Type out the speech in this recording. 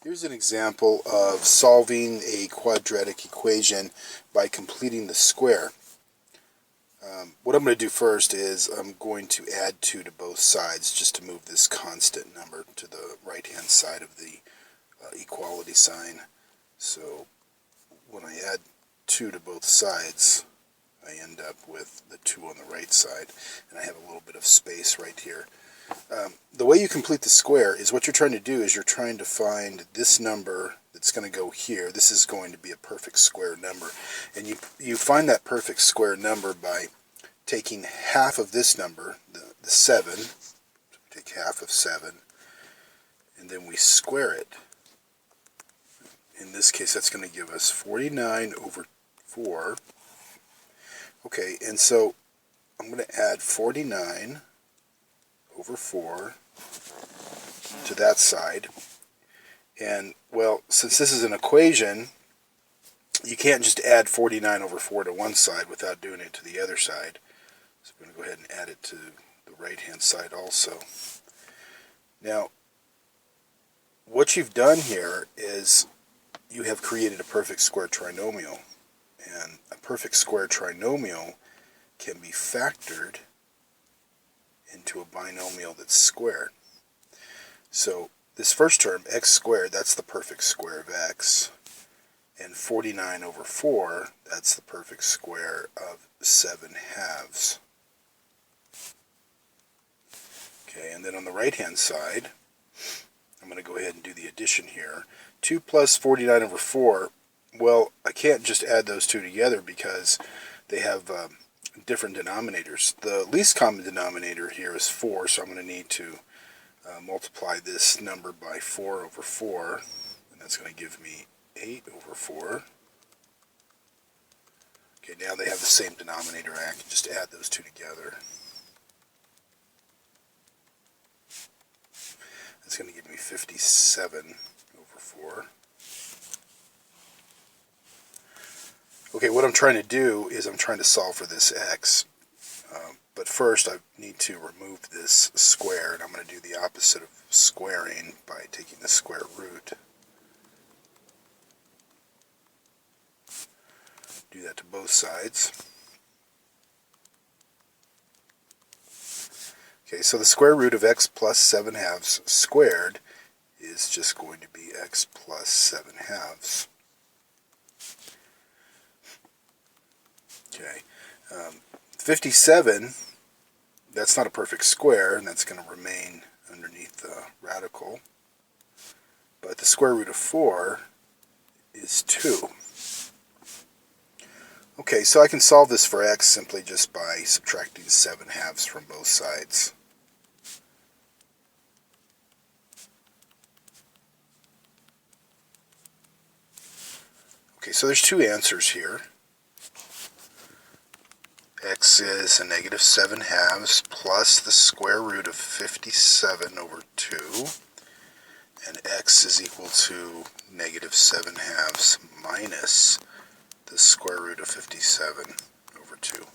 Here's an example of solving a quadratic equation by completing the square. What I'm going to do first is I'm going to add 2 to both sides just to move this constant number to the right hand side of the equality sign. So when I add 2 to both sides, I end up with the 2 on the right side, and I have a little bit of space right here. The way you complete the square is what you're trying to do is you're trying to find this number that's going to go here. This is going to be a perfect square number, and you find that perfect square number by taking half of this number, the 7, so we take half of 7, and then we square it. In this case, that's going to give us 49 over 4. Okay, and so I'm going to add 49 over 4 to that side. And, well, since this is an equation, you can't just add 49 over 4 to one side without doing it to the other side. So I'm going to go ahead and add it to the right-hand side also. Now, what you've done here is you have created a perfect square trinomial. And a perfect square trinomial can be factored into a binomial that's squared. So this first term, x squared, that's the perfect square of x. And 49 over 4, that's the perfect square of 7/2. Okay, and then on the right-hand side, I'm going to go ahead and do the addition here. 2 plus 49 over 4, well, I can't just add those two together because they have different denominators. The least common denominator here is 4, so I'm going to need to multiply this number by 4 over 4, and that's going to give me 8 over 4. Okay, now they have the same denominator, and I can just add those two together. That's going to give me 57 over 4. Okay, what I'm trying to do is I'm trying to solve for this x. But first I need to remove this square, and I'm going to do the opposite of squaring by taking the square root. Do that to both sides. Okay, so the square root of x plus 7/2 squared is just going to be x plus 7/2. Okay, 57, that's not a perfect square, and that's going to remain underneath the radical. But the square root of 4 is 2. Okay, so I can solve this for x simply just by subtracting 7/2 from both sides. Okay, so there's two answers here. X is a negative 7/2 plus the square root of 57 over 2, and x is equal to negative 7/2 minus the square root of 57 over 2.